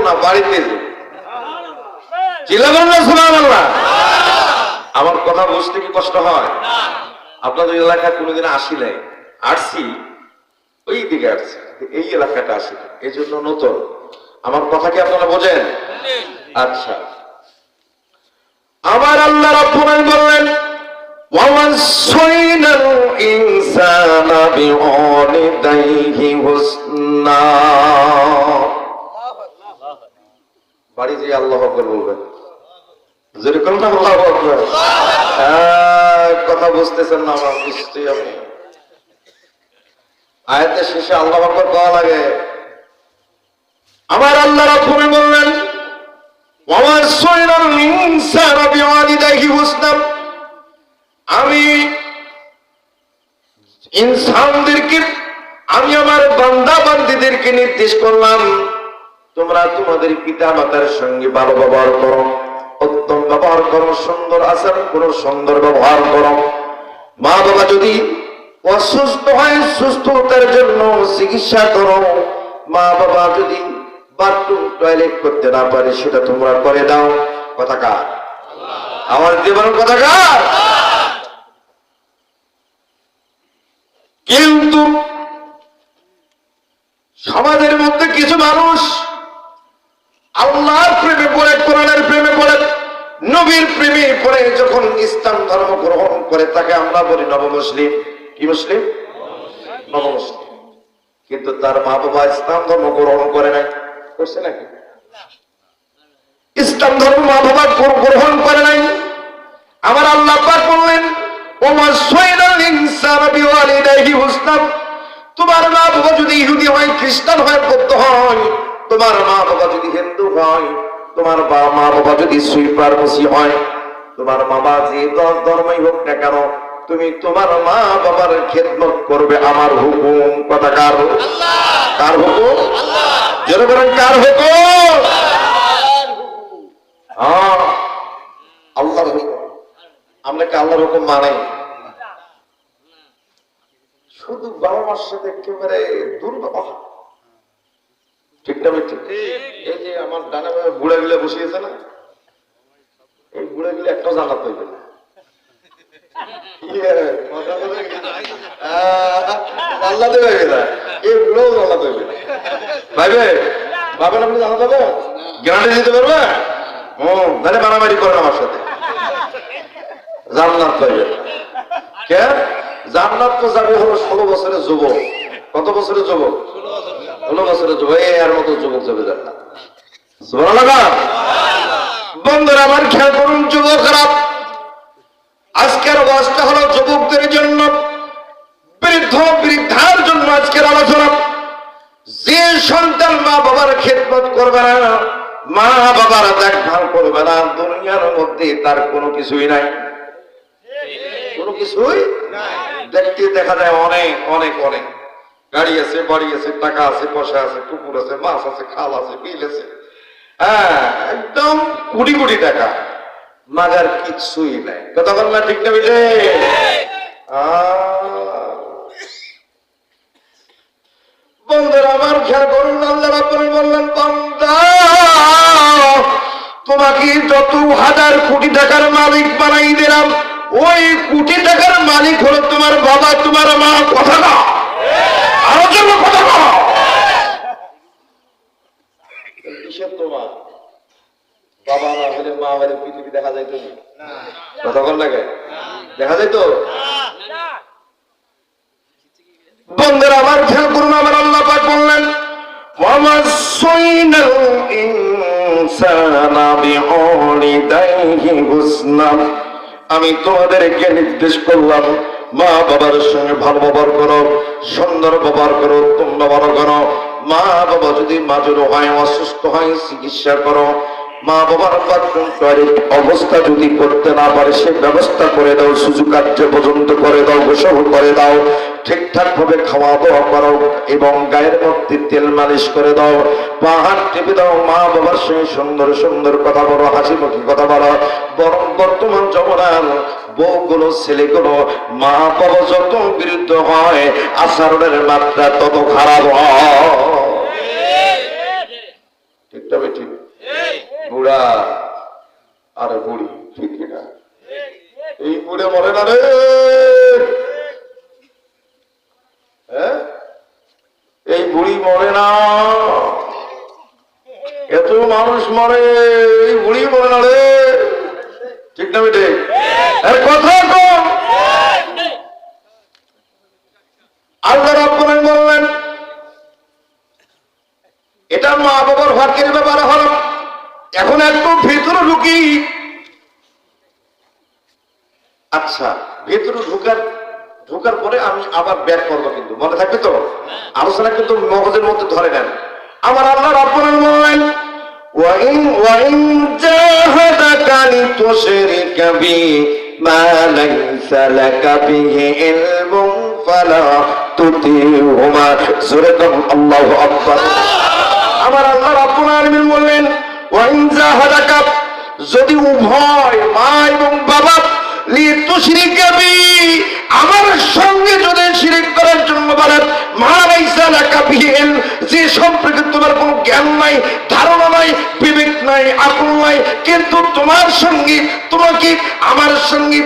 না, বাড়িতে চিল্লাবেন না সুবহানাল্লাহ। আমার কথা বুঝতে কি কষ্ট হয়? আপনাদের এলাকায় কোনোদিন আসি নাই, আসছি ওই দিকে আসছি, এই এলাকাটা আসি এই জন্য নতুন। আমার কথা কি আপনারা বোঝেন? আচ্ছা, আবার আল্লাহ রাব্বুল আলামিন বললেন ওয়াসাইনাল ইনসানা বিওয়ালিদাইহি হুসনা। বাড়ি যে আল্লাহু আকবার বলবেন, যেরকম না আল্লাহু আকবার। কথা বুঝতেছেন না? আমার বুঝতেই হবে। আয়াতের শেষে আল্লাহু আকবার বলা লাগে। আমার আল্লাহ রাব্বুল আলামিন বললেন ওয়াসাইনাল ইনসানা বিওয়ালিদাইহি হুসনা। আমি ইনসানদেরকে, আমি আমার বান্দা বান্দীদেরকে নির্দেশ করলাম তোমরা তোমাদের পিতা মাতার সঙ্গে ভালো ব্যবহার করো, উত্তম ব্যবহার করো, সুন্দর আচরণ করো, সুন্দর ব্যবহার করো। মা বাবা যদি অসুস্থ হয় সুস্থতার জন্য চিকিৎসা করো। মা বাবা যদি বাথরুম টয়লেট করতে না পারে সেটা তোমরা করে দাও। কথা কার? আমার জীবনের কথা কার? কিন্তু সমাজের মধ্যে কিছু মানুষ আল্লাহর প্রেমে পড়ে, কোরআনের প্রেমে পড়ে, নবীর প্রেমে পড়ে যখন ইসলাম ধর্ম গ্রহণ করে তাকে আমরা বলি নবমুসলিম। কি মুসলিম? নবমুসলিম। কিন্তু তার মা বাবা ইসলাম ধর্ম গ্রহণ করে নাই, করছে নাকি? ইসলাম ধর্ম মা বাবা গ্রহণ করে নাই। আমার আল্লাহ পাক বললেন ওয়াসাইনাল ইনসানা বিওয়ালিদাইহি হুসনা। তোমার মা বাবা যদি ইহুদি হয়, খ্রিস্টান হয়, বৌদ্ধ হয়, তোমার মা বাবা যদি হিন্দু হয়, তোমার মা বাবা যদি সুইপার মুসি হয়, তোমার বাবা যে ধর্মই হোক না কেন, তুমি তোমার মা বাবার খেদমত করবে। আমার হুকুম। কথা কার? কার হুকুম? জোরে বলেন কার হুকুম? হ্যাঁ, আল্লাহর হুকুম। আমরা কি আল্লাহর হুকুম মানে? শুধু বাবা মার সাথে একেবারে দুর্ব্যবহার। ঠিক না? ঠিক। এই যে আমার ডানে বামে বুড়া গুলা বসিয়েছে না, এই বুড়া গুলো একটা জান্নাত পাইবে না। আল্লাহ দেবে না, এই বুড়াও জান্নাত পাইবে না। ভাইবে ভাবেন আপনি জান্নাত পাবে? গ্যারান্টি দিতে পারবে? তাহলে মারামারি করেন আমার সাথে, জান্নাত পাইবে। কে? জান্নাত তো যাবে হলো 16 বছরের যুবক। কত বছরের যুবক? 16 বছরের যুবক। এর মতো যুবক যাবে জান্নাত। সুবহানাল্লাহ। বন্ধুরা আমার খেয়াল করুন, যুবকরা, আজকের ওয়াজটা হলো যুবকদের জন্য, বৃদ্ধ বৃদ্ধার জন্য আজকের আলোচনা। যে সন্তান মা বাবার খেদমত করবে না, মা বাবার দেখভাল করবে না, দুনিয়ার মধ্যে তার কোনো কিছুই নাই। কোনো কিছুই দেখতে দেখা যায় অনেক অনেক অনেক গাড়ি আছে, বাড়ি আছে, টাকা আছে, পয়সা আছে, পুকুর আছে, মাছ আছে, খাল আছে, বিল আছে, হ্যাঁ, একদম কোটি কোটি টাকা, মাগার কিছুই নাই। কথা বল না, ঠিক না? বুঝে বন্ধুরা আমার খেয়াল করুন, আল্লাহ রাব্বুল বললেন বান্দা তোমাকে যত হাজার কোটি টাকার মালিক বানাই দিলাম, ওই কোটি টাকার মালিক হলো তোমার বাবা, তোমার মা। কথা না? আরো জন্য কথা না? কিসের তোমার বাবা না হলে মা হলে পৃথিবী দেখা যাইতো না? কথা বল লাগে? দেখা যাইতো? বন্ধুরা আমার খেয়াল করুন, আমার আল্লাহ পাক বললেন ওয়াসাইনাল ইনসানা বিওয়ালিদাইহি হুসনা। আমি তোমাদেরকে নির্দেশ করলাম মা বাবার সঙ্গে ভালো ব্যবহার করো, সুন্দর ব্যবহার করো, উত্তম ব্যবহার করো। মা বাবা যদি মাজুর হয়, অসুস্থ হয়, চিকিৎসা করো। মা বাবার বাথরুম টয়লেট অবস্থা যদি করতে না পারে সে ব্যবস্থা করে দাও, সুযোগার্য পর্যন্ত করে দাও, গোসল করে দাও, ঠিকঠাক ভাবে খাওয়া দাওয়া করো এবং গায়ের মধ্যে তেল মালিশ করে দাও, পা হাত টিপে দাও। মা বাবার সঙ্গে সুন্দর সুন্দর কথা বলো, হাসি মুখে কথা বলো। বরং বর্তমান জমানার বউগুলো, ছেলেগুলো মা বাবা যত বিরুদ্ধ হয় আচরণের মাত্রা তত খারাপ হয়। ঠিক না ঠিক? বুড়া আর বুড়ি, ঠিক না? এই বুড়ে মরে না রে, হ্যাঁ এই বুড়ি মরে না, এত মানুষ মরে, এই বুড়ি মরে না রে, ঠিক না বেটে? কথা কম। আল্লাহ রাব্বুল আলামিন বললেন এটা মা বাবার হকের ব্যাপারে হল। এখন একটু ভিতরে ঢুকি। আচ্ছা, ভিতরে ঢুকার পরে আমি আবার ব্যাক করবো, কিন্তু মনে থাকবে তো? আলোচনা কিন্তু মগজের মধ্যে ধরে নেন। আমার আল্লাহ রাব্বুল আলামিন বললেন وَإِن جَاهَدَاكَ لِتُشْرِكَ بِي مَا لَيْسَ لَكَ بِهِ عِلْمٌ فَلَا تُطِعْهُمَا আল্লাহু আকবার। আমার আল্লাহ রাব্বুল আলামিন বললেন ওয়াইন জাহাদাকা, যদি উভয় মা এবং বাবা লিতুশরিকা বি, আমার সঙ্গে যদি শিরক করার জন্য বলেন, মা লাইসা লাকা বিহি ইলম, যে সম্পর্কে তোমার কোনো জ্ঞান নাই, ধারণা নাই, বিবেক নাই, আকল নাই, কিন্তু তোমার সঙ্গে তোমাকে আমার সঙ্গে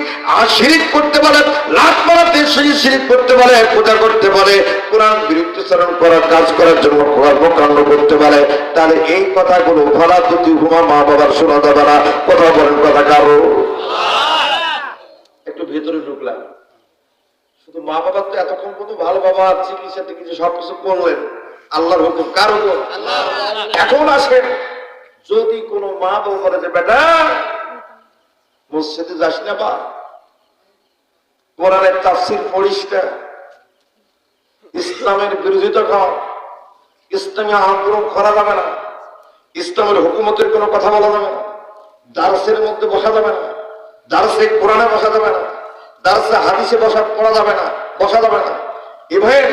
শিরক করতে বলে, লাত মারাতে শিরক করতে বলে, পূজা করতে বলে, কোরআন বিরুদ্ধাচরণ করার কাজ করার জন্য কর্মকাণ্ড করতে বলে, তাহলে এই কথাগুলো ভাড়া যদি হুমা মা বাবার শোনা যাবে না। কথা বলেন কথা কারো? একটু ভেতরে ঢুকলাম। শুধু মা বাবার তো এতক্ষণ পর্যন্ত ভালো বাবা চিকিৎসা টিকিৎসা সবকিছু করলেন, আল্লাহর হুকুম কার হুকুম? এখন আসেন, যদি কোনো মা বাবা বলে যে বেটা মসজিদে যাস না, বা কোরআনের তাফসীর পড়িস না, ইসলামের বিরোধিতা কর, ইসলামী আন্দোলন করা যাবে না, ইসলামের হুকুমতের কোনো কথা বলা যাবে না, দারসের মধ্যে বসা যাবে না, দারসে কোরআনে বসা যাবে না, দারসে হাদিসে পড়া যাবে না, বসা যাবে না, ইভেন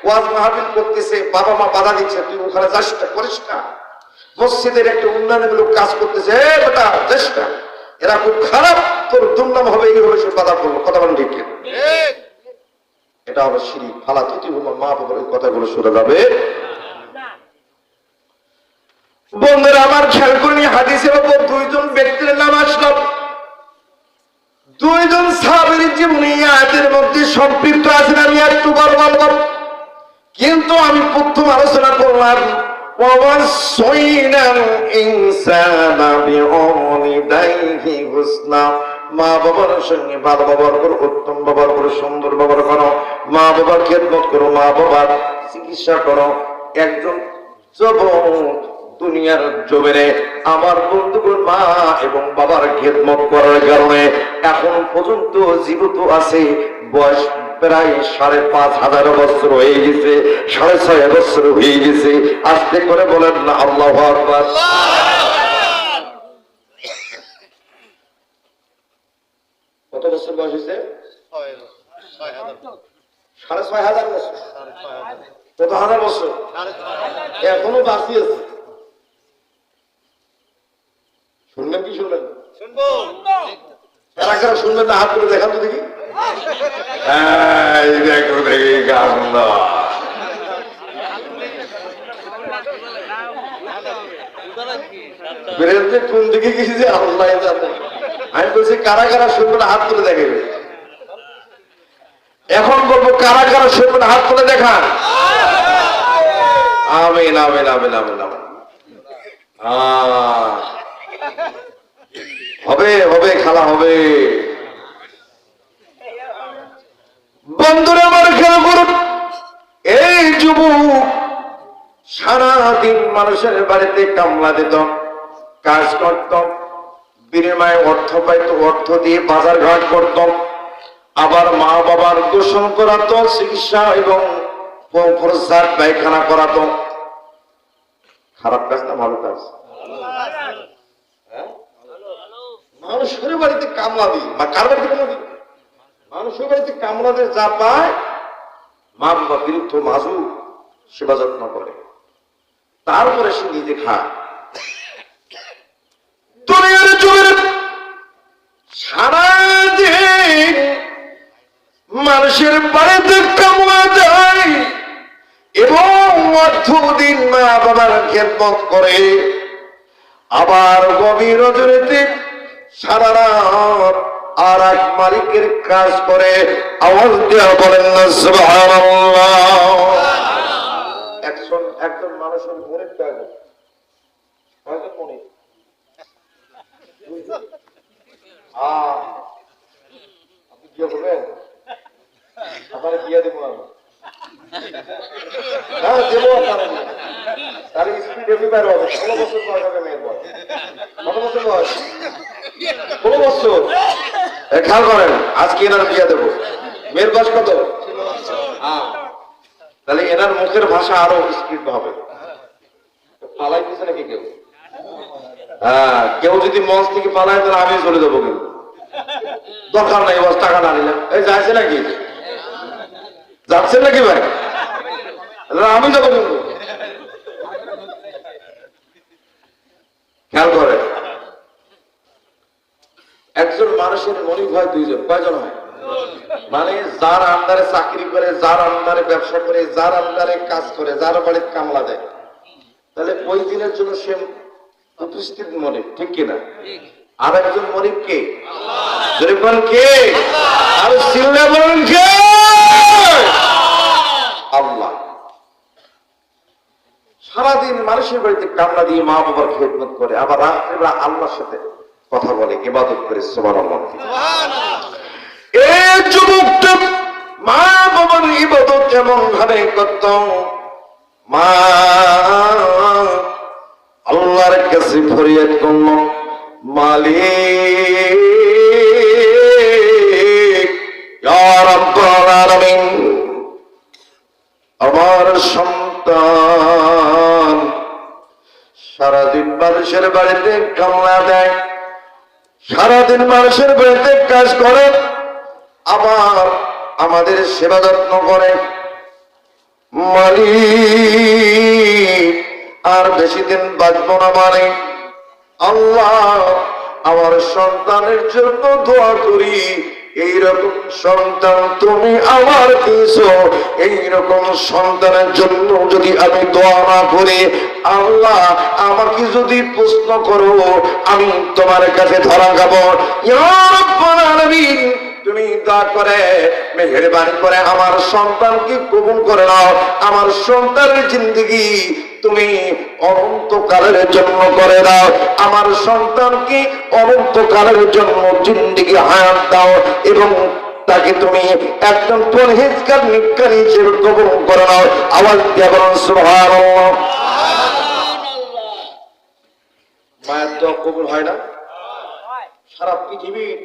ওয়াজ মাহফিল করতেছে, বাবা মা বাধা দিচ্ছে, তুই ওখানে যাস না, করিস না, মসজিদের একটা উন্নয়নমূলক কাজ করতেছে, বেটা যাস না, এরা খুব খারাপ, তোর দুর্নাম হবে, এইভাবে সে বাধা করলো। কথা বলেন ঠিক? এটা হবে শিরক। ফালা তুতিহুমা, মা বাবার এই কথাগুলো শোনা যাবে। বন্ধুরা আমার খেয়াল করিনি, হাদিসের উপর দুইজন ব্যক্তির নাম আসলো, দুইজন সাহাবীর জীবনী আয়াতের মধ্যে সম্পৃক্ত আছেন। আমি একটু বলবো, কিন্তু আমি প্রথম আলোচনা করলাম মা বাবার সঙ্গে ভালো ব্যবহার করো, উত্তম ব্যবহার করো, সুন্দর ব্যবহার করো, মা বাবার খেদমত করো, মা বাবার চিকিৎসা করো। একজন দুনিয়ার জমিনে আমার বন্ধুগুলো মা এবং বাবার খেদমত করার কারণে এখন পর্যন্ত জীবিত আছে। বয়স প্রায় 5,500 বছর হয়ে গেছে, 6.5 বছর হয়ে গেছে। আস্তে করে বলেন না আল্লাহু আকবার। কত বছর বয়স হয়েছে? 6,500 বছর। কত হাজার বছর? এখনো বাকি আছে। শুনলেন কি শুনলেন? শুনবো। কারা শুনবেন না হাত করে দেখান তো দেখি। দেখো দেখি কোন দিকে গেছি যে আল্লাহ জানে। আমি বলছি কারা কারা শুনবেন হাত তুলে দেখাবে। এখন বলবো কারা কারা শুনবেন হাত তুলে দেখান। আমিন আমিন আমিন আমিন আমিন। হবে হবে খেলা হবে। বন্ধুরা আমার খেলা করুন। এই যুবক সারাদিন মানুষের বাড়িতে কামলা দিত, কাজ করত, বিনিময়ে অর্থ পাইত, অর্থ দিয়ে বাজার ঘাট করত, আবার মা বাবার গোসল করাতো, চিকিৎসা এবং প্রস্রাব পায়খানা করাতো। খারাপ কাজ না ভালো কাজ? মানুষের বাড়িতে কামলা দিই বা কার বাড়িতে কামলা দিই? মানুষের বাড়িতে কামলা দিয়ে যা পায় মা বাবা বিরুদ্ধ মাজু সেবা যত্ন করে, তারপরে সে নিজে খায়। দুনিয়ার যুগের সারাদিন মানুষের বাড়িতে কামলা যায় এবং অর্থদিন মা বাবার খেদমত করে, আবার গভীর রজনীতে সারা রাত আর এক মালিকের কাজ করে। আওয়াজ দিয়ে বলেন না সুবহানাল্লাহ। একজন মানুষের মনের কয়জন মনে আপনি বিয়ে করবেন? আপনার বিয়ে দেবো আমি, হ্যাঁ দেবো। তাহলে স্পিড এমনি হবে। 16 বছর বয়স হবে মেয়ের বয়স। কত বছর বয়স? 16 বছর। খেয়াল করেন, আজকে এনার বিয়ে দেবো। মেয়ের বয়স কত? তাহলে এনার মুখের ভাষা আরো স্পিড হবে। পালাই দিচ্ছে নাকি কেউ? হ্যাঁ, কেউ যদি মঞ্চ থেকে পালায় তাহলে আমি চলে যাবো, কিন্তু দরকার নাই, বস টাকা না নিলাম। এই যাচ্ছে নাকি? যাচ্ছেন নাকি ভাই? আমি যাবো কিন্তু। খেয়াল করে, একজন মানুষের মনিব হয় দুইজন। কয়জন হয়? মানে যার আন্ডারে চাকরি করে, যার আন্ডারে ব্যবসা করে, যার আন্ডারে কাজ করে, যার বাড়িতে কামলা দেয়, তাহলে ওই দিনের জন্য সে উপস্থিত মনিব, ঠিক কিনা? আর একজন মনিব কে? যেরকম কে? আর সিল্লা বলেন কে? আল্লাহ। সারাদিন মানুষের বাড়িতে কামলা দিয়ে মা বাবার খেদমত করে, আবার রাত্রিবেলা আল্লাহর সাথে কথা বলে, ইবাদত করে। সুবহানাল্লাহ। এই যুবকটা মা বাবার ইবাদত কেমন ভাবে করত, মা আল্লাহর কাছে ফরিয়াদ করল, মালিক ইয়া রাব্বুল আলামিন, আমার সন্তান সারাদিন মানুষের বাড়িতে কামলা দেয়, সারাদিন মানুষের বাড়িতে কাজ করে, আবার আমাদের সেবা যত্ন করে। মালিক আর বেশি দিন বাঁচব না, মানে আল্লাহ আমার সন্তানের জন্য দোয়া করি, এইরকম সন্তান তুমি আমার দিয়েছো, এইরকম সন্তানের জন্য যদি আমি দোয়া না করি, আল্লাহ আমাকে যদি প্রশ্ন করো, আমি তোমার কাছে ধরা খাবো। ইয়া রাব্বুল আলামিন, তুমি দয়া করে মেহেরবানি করে আমার সন্তানকে কবুল করে নাও, আমার সন্তানের জিন্দেগি তুমি অনন্তকালের জন্য করে দাও, আমার সন্তানকে অনন্তকালের জন্য জিন্দেগি হায়াত দাও, এবং তাকে তুমি একজন পরহেজগার নিকারী হিসেবে কবুল করে নাও। আওয়াজ দিয়ে বলুন সুবহানাল্লাহ। মায়ের দোয়া কবুল হয় না? সারা পৃথিবীর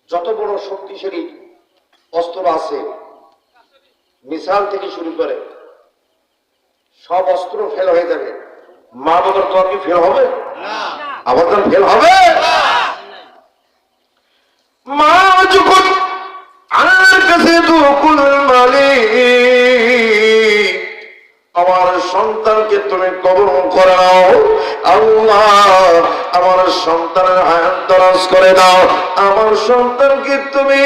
যত বড় শক্তিশালী অস্ত্র আছে, মিসাইল থেকে শুরু করে সব অস্ত্র ফেল হয়ে যাবে, মা বাবার দোয়া কি ফেল হবে? আবার ফেল হবে? মা যখন আল্লাহর কাছে দোয়া করলেন, মালিক আমার সন্তানকে তুমি কবুল করে নাও, আল্লাহ আমার সন্তানের হায়াত দরাজ করে দাও, আমার সন্তানকে তুমি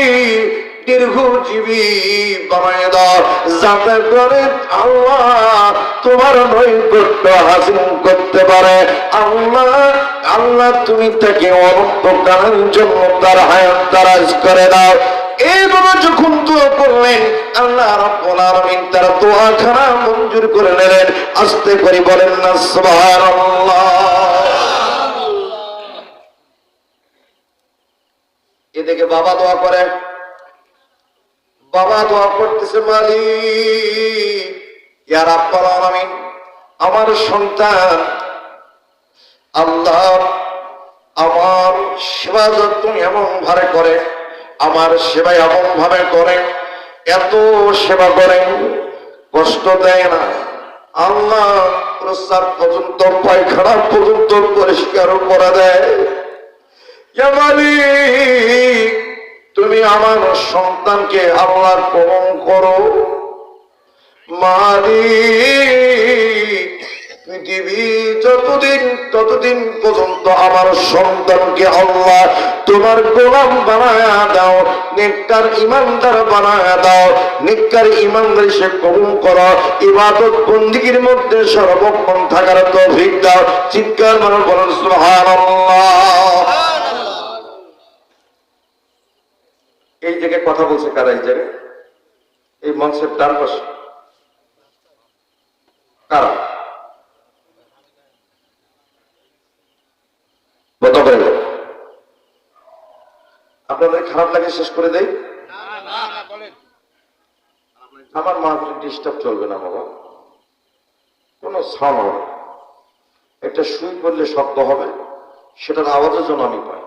দীর্ঘজীবী বানায় দাও, যাতে করে আল্লাহ তোমার নৈকট্য হাসিল করতে পারে। আল্লাহ আল্লাহ তুমি তাকে অনন্তকালের জন্য তার হায়াত দরাজ করে দাও। এইভাবে যখন দোয়া করলেন, আল্লাহ রাব্বুল আলামিন তার দোয়াখানা মঞ্জুর করে নিলেন। আস্তে করে বলেন না সুবহানাল্লাহ। এদিকে বাবা দোয়া করে, বাবা দোয়া করতেছে, মালিক ইয়া রাব্বুল আলামিন, আমার সন্তান আল্লাহ আমার সেবা যত্ন এমন ভাবে করে, আমার সেবা এমন ভাবে করে, এত সেবা করে, কষ্ট দেয় না আল্লাহ, প্রস্রাব পর্যন্ত পায়খানা পর্যন্ত পরিষ্কার করে দেয়। ইয়া মালিক তুমি আমার সন্তানকে আল্লাহ কবুল করো, মালিক পৃথিবী যতদিন ততদিন পর্যন্ত আমার সন্তানকে আল্লাহ তোমার গোলাম বানায়া দাও, নেককার ইমানদার বানায়া দাও, নেককার ইমানদার সে কবুল করো, ইবাদত বন্দেগীর মধ্যে সর্বক্ষণ থাকার তৌফিক দাও। চিৎকার করে বলেন সুবহানাল্লাহ। এই জায়গায় কথা বলছে কারা? এই জায়গায় এই মঞ্চের ডান পাশে কারা? আপনাদের খারাপ লাগে শেষ করে দেই? আমার মাহফিল ডিস্টার্ব চলবে না বাবা, কোন সাউন্ড হবে, একটা সুই করলে শব্দ হবে, সেটার আওয়াজের জন্য আমি পাই।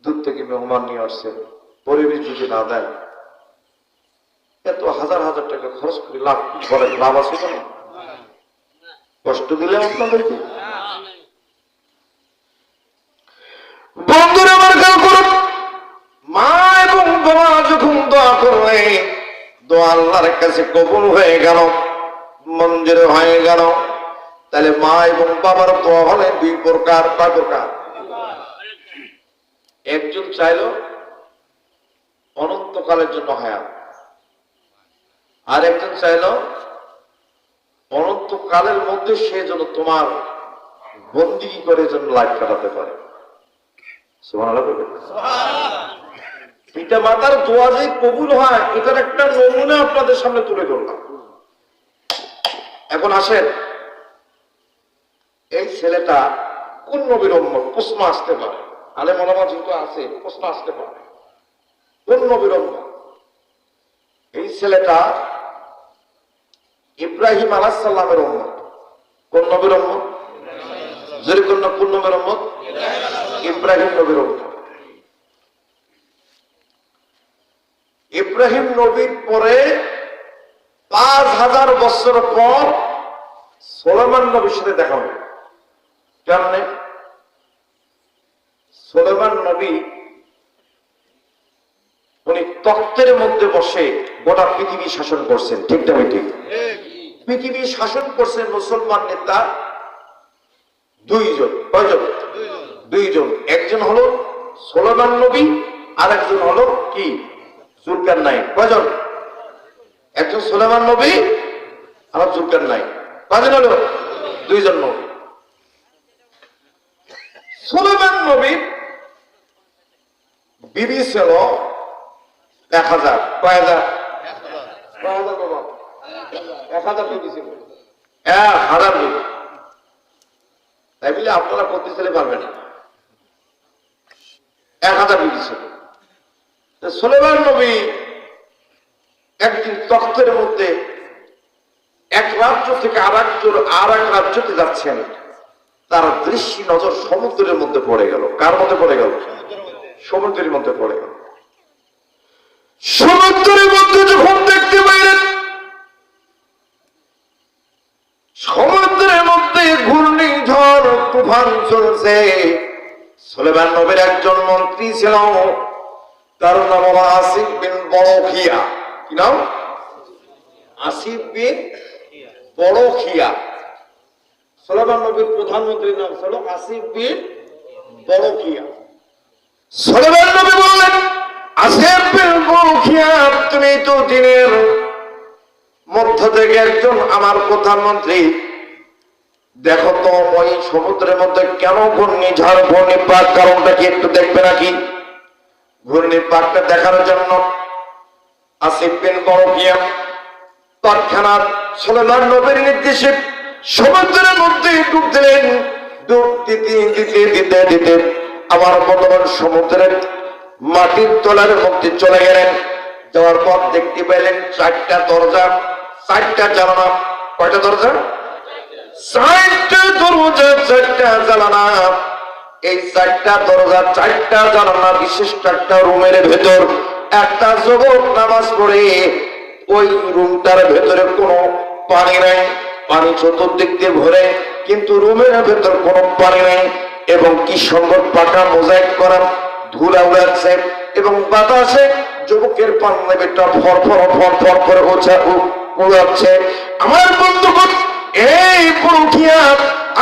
দূর থেকে মেহমান নিয়ে আসছে, পরিবেশ যদি না দেয়, এত হাজার হাজার টাকা খরচ করে লাভ বলেন, লাভ আছে কেন? কষ্ট দিলে আপনাদেরকে। বন্ধুরা আমার খেয়াল করুন, মা এবং বাবা যখন দোয়া করবে, দোয়া আল্লাহর কাছে কবুল হয়ে গেল, মঞ্জুর হয়ে গেল, তাহলে মা এবং বাবার দোয়া হলে দুই প্রকার। কয় প্রকার? একজন চাইল অনন্তকালের জন্য হায়াত, আর একজন চাইল অনন্তকালের মধ্যে সে যেন তোমার বন্দিগি করে যেন লাইফ কাটাতে পারে। পিতা মাতার দোয়া যে কবুল হয়, এটার একটা নমুনা আপনাদের সামনে তুলে ধরলাম। এখন আসেন, এই ছেলেটা কোন নবীর উম্মত? প্রশ্ন আসতে পারে, আলেম ওলামা যেহেতু আছে, প্রশ্ন আসতে পারে কোন নবীর উম্মত? এই ছেলেটা ইব্রাহিম আলাইহিস সালামের উম্মত। কোন নবীর উম্মত? যদি কোন নবীর উম্মত? ইব্রাহিম নবীর উম্মত। ইব্রাহিম নবীর পরে 5000 বছর পর সুলাইমান নবীর সাথে দেখা হবে। কেমনে? সুলাইমান নবী উনি তখ্তের মধ্যে বসে গোটা পৃথিবী শাসন করছেন। ঠিক না ঠিক? পৃথিবী শাসন করছেন মুসলমান নেতা দুইজন। কয়জন? দুইজন। একজন হলো সুলাইমান নবী, আর একজন হলো কি? জুলকারনাইন। কয়জন? একজন সুলাইমান নবী, আর জুলকারনাইন। কয়জন হলো? দুইজন নবী। সুলাইমান নবীর বিবি ছিল 1000। কয় হাজার? 1000 বিবি ছিল। 1000 বিবি। তাই বলে আপনারা করতে চলে পারবেন না। 1000 বিবি ছিল। সুলাইমান নবী একদিন তখ্তের মধ্যে এক রাজ্য থেকে আর এক রাজ্যতে যাচ্ছেন, তার দৃষ্টি নজর সমুদ্রের মধ্যে পড়ে গেল। কার মধ্যে পড়ে গেল? সমুদ্রের মধ্যে পড়ে গেল। সমুদ্রের মধ্যে যখন দেখতে পাইলেন সমুদ্রের মধ্যে ঘূর্ণিঝড় তুফান চলছে, সুলাইমান নবীর একজন মন্ত্রী ছিল, তার নাম হলো আসিফ বিন বরখিয়া। কি নাম? আসিফ বিন বরখিয়া। সুলাইমান নবীর প্রধানমন্ত্রীর নাম ছিল আসিফ বিন বরখিয়া। সুলাইমান নবী বললেন, আসিফ বিন বরখিয়া, তুমি তো দিনের মধ্য থেকে একজন আমার প্রধানমন্ত্রী, দেখো তো ওই সমুদ্রের মধ্যে কেন ঘূর্ণিঝড় ঘূর্ণিপাক, কারণটা কি একটু দেখবে নাকি? ঘূর্ণিপাকটা দেখার জন্য আসিফ বিন বরখিয়া তৎক্ষণাৎ সুলাইমান নবীর নির্দেশে সমুদ্রের মধ্যে ডুব দিলেন। ডুব দিতে দিতে দিতে দিতে আবার বর্তমান সমুদ্রের মাটির তলার মধ্যে চলে গেলেন। যাওয়ার পর দেখতে পেলেন 4টা দরজা, 4টা জানালা। কয়টা দরজা? 4টা দরজা, 4টা জানালা। এই 4টা দরজা, 4টা জানালা বিশিষ্ট একটা রুমের ভেতর একটা যুবক নামাজ পড়ে। ওই রুমটার ভেতরে কোনো পানি নাই, পানি চতুর্দিক দিয়ে ভরে, কিন্তু রুমের ভেতর কোনো পানি নাই, এবং কি সুন্দর পাকা মোজাইক করা, ধুলা উড়াচ্ছে এবং বাতাসে যুবকের পাঞ্জাবিটা ফর ফর ফর ফর করে উড়াচ্ছে। আমার বন্ধুগণ, এই পরকিয়া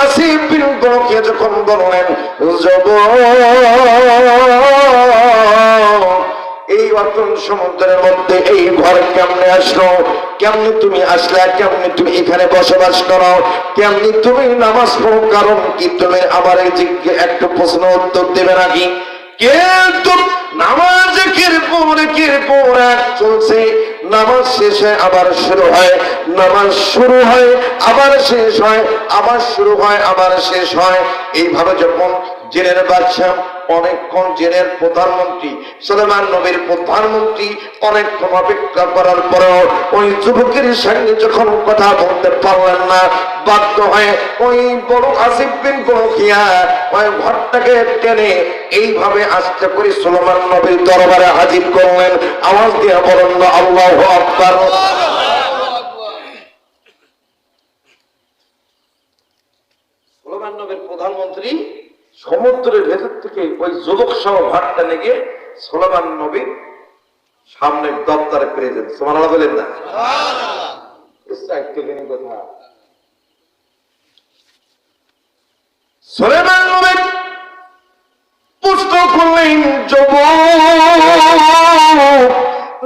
আসিফ বিন বরকিয়া যখন বললেন, এই অতন সমুদ্রের মধ্যে এই ঘর কেমনে আসলো, কেমনি তুমি আসলে, কেমনি তুমি এখানে বসবাস করো, কেমনি তুমি নামাজ পড়ো, কারণ কি তুমি আমার এই একটু প্রশ্ন উত্তর দেবে নাকি? কিন্তু নামাজের পর চলছে, নামাজ শেষ হয় আবার শুরু হয়, নামাজ শুরু হয় আবার শেষ হয়, আবার শুরু হয় আবার শেষ হয়। এইভাবে যখন জেনের বাদশা, অনেকক্ষণ জেনের প্রধানমন্ত্রী সুলাইমান নবীর প্রধানমন্ত্রী অনেকক্ষণ অপেক্ষা করার পরেও ওই যুবকের সঙ্গে যখন কথা বলতে পারলেন না, বাধ্য হয়ে ওই বড় আসিফ বিন বরকিয়া ওই ঘরটাকে টেনে এইভাবে আস্তে করে সুলাইমান নবীর দরবারে হাজির করলেন। আওয়াজ দিয়ে বলেন না আল্লাহু আকবার। সুলাইমান নবীর প্রধানমন্ত্রী সমুদ্রের ভেতর থেকে ওই যুবক সহ ঘরটা নিয়ে সুলাইমান নবীর সামনে দপ্তরে প্রেজেন্ট। সুবহানাল্লাহ বলেন না? কথা সুলাইমান নবী প্রশ্ন করলেন, যুবক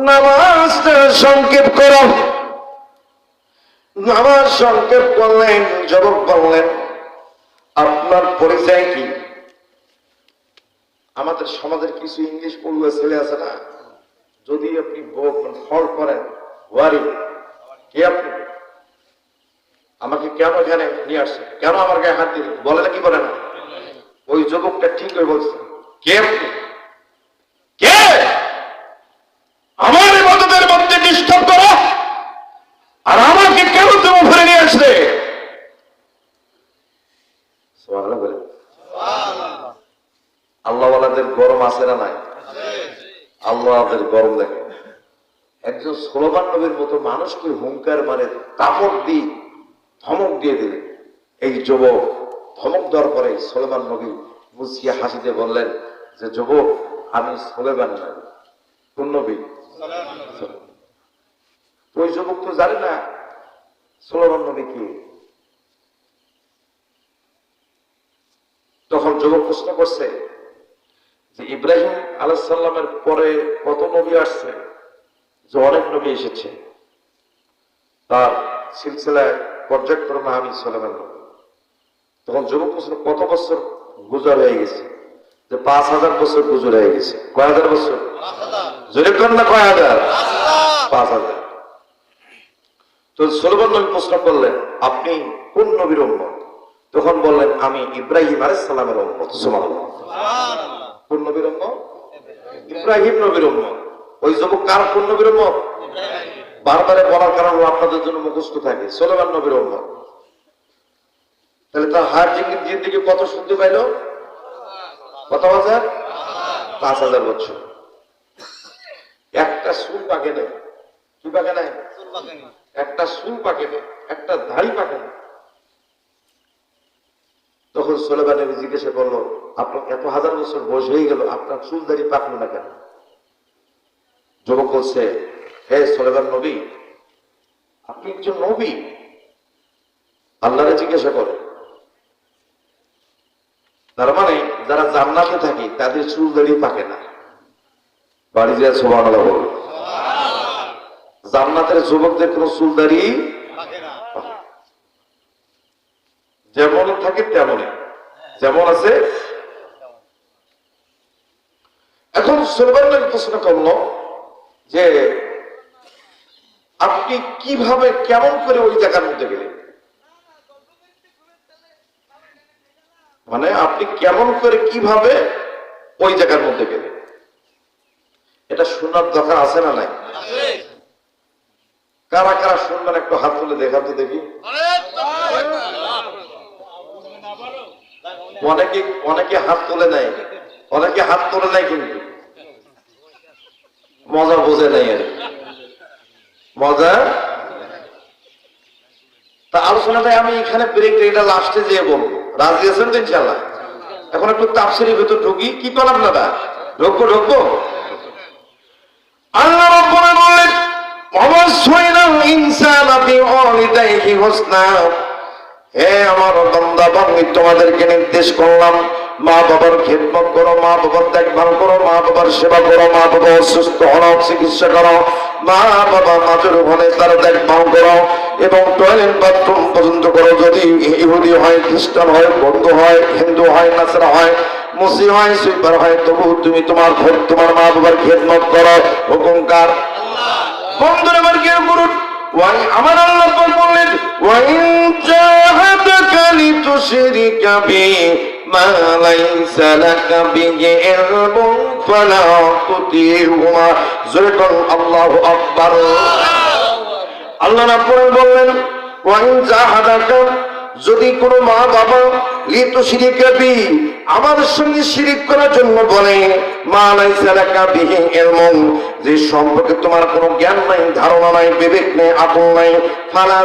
নামাজটা সংক্ষেপ করো। নামাজ সংক্ষেপ করলেন। যুবক বললেন, আপনার পরিচয় কি? আমাদের সমাজের কিছু ইংলিশ পড়ুয়া ছেলে আছে না, যদি আপনি ফল করেন, ওয়ারি কে আপনি, আমাকে কেন এখানে নিয়ে আসছে, কেন আমার গায়ে হাত দিলেন, বলে না কি বলে না? ওই যুবকটা ঠিক হয়ে বলছে, কে আপনি, কে আমার ইবাদতের মধ্যে ডিস্টার্ব করো, আর আমাকে কেন তুমি ধরে নিয়ে আসলে? আল্লাহওয়ালাদের গরম আছে না নাই? আল্লাহদের গরম দেখে। একজন সুলাইমান নবীর মতো মানুষকে হুঙ্কার মানে কাপড় দিয়ে ধমক দিয়ে দিলে, এই যুবক ধমক দেওয়ার পরে সুলাইমান নবী মুসকিয়ে হাসিতে বললেন যে, যুবক আমি সুলাইমান নবী। কোন নবী? ওই যুবক তো জানে না সুলাইমান নবী কি। তখন যুবক প্রশ্ন করছে যে, ইব্রাহিম আলাইহিস সালামের পরে কত নবী আসছে? যে অনেক নবী এসেছে, তার সিলসিলায় পর্যায়ক্রমে আমি সুলাইমান নবী। তখন যুবক প্রশ্ন, কত বছর গুজর হয়ে গেছে? যে 5000 বছর গুজর হয়ে গেছে। কয় হাজার বছর? জোরে কর না, কয় হাজার? 5000। তো সুলাইমান নবী প্রশ্ন করলেন, আপনি কোন নবীর উম্মত? তখন বললেন, আমি ইব্রাহিম আলাইহিস সালামের উম্মত। সুবহানাল্লাহ। কোন নবীর উম্মত? ইব্রাহিম নবীর উম্মত। ওই যুবক কার কোন নবীর উম্মত? বারবারে বলার কারণ আপনাদের জন্য মুখস্থ থাকে, সুলাইমান নবীর উম্মত। তাহলে তার হার জিন্দিগি কত শুনতে পাইল? কত হাজার? 5000 বছর। একটা চুল পাকে নাই। কি পাকে নাই? একটা চুল পাকে নাই, একটা দাড়ি পাকে নাই। তখন সুলাইমান নবী জিজ্ঞাসা করলো, আপনার এত হাজার বছর বয়স হয়ে গেল, আপনার চুল দাড়ি পাকলো না কেন? যুবক বলছে, হে সুলাইমান নবী, আপনি একজন নবী, আল্লাহরে জিজ্ঞাসা করে। তার মানে যারা জান্নাতে থাকে তাদের চুল দাড়ি পাকে না। বাড়ি যায় সুবহানাল্লাহ বলো। জান্নাতের যুবকদের কোন চুল দাড়ি যেমন থাকে তেমনই, যেমন আছে। এখন সুলাইমান নবী প্রশ্ন করলো যে, আপনি কিভাবে কেমন করে ওই জায়গার মধ্যে গেলেন? মানে আপনি কেমন করে কিভাবে ওই জায়গার মধ্যে গেলেন? এটা শোনার দরকার আছে না নাই? কারা কারা শুনবেন একটু হাত তুলে দেখান তো দেখি। অনেকে হাত তুলে নেয়, অনেকে হাত তুলে নেয়, কিন্তু মজা বোঝে নাই আর মজা। তা আলোচনাটাই আমি এখানে ব্রেক, এটা লাস্টে যেয়ে বলবো। রাজি আছেন তো ইনশাআল্লাহ? এখন একটু তাফসীরের ভিতর ঢুকি। কি করলাম না? ঢুকবো। আল্লাহ রাব্বুল বললেন, ওয়াসাইনাল ইনসানা বিওয়ালিদাইহি হুসনা, হে আমার বান্দা বান্দী তোমাদেরকে নির্দেশ করলাম মা বাবার খেদমত করো, মা বাবার দেখভাল করো, মা বাবার সেবা করো, মা বাবা অসুস্থ হলো চিকিৎসা করো, মা বাবা মাজুর হলে তার দেখভাল করো এবং টয়লেট বাথরুম পর্যন্ত করো। যদি ইহুদি হয়, খ্রিস্টান হয়, বৌদ্ধ হয়, হিন্দু হয়, নাসরা হয়, মুসলিম হয়, সুইপার হয়, তবু তুমি তোমার মা বাবার খেদমত করো। হুকুমকার বন্ধুরা আমার কি করুন, আমার আল্লাহ বললেন ওয়াইন জাহাদাকা লিতুশরিকা বি মা লাইসা লাকা বিহি ইলমুন ফালা তুতিহুমা। জোরে বলুন আল্লাহু আকবার। আল্লাহ রাব্বুল বললেন ওয়াইন জাহাদাকা, যদি কোনো মা বাবা লিতুশরিকা বি আমার সঙ্গে শিরিক করার জন্য বলে, মা লাইসা লাকা বিহি ইলমুন, যে সম্পর্কে তোমার কোনো জ্ঞান নাই, ধারণা নাই, বিবেক নেই, আকল নাই, ফালা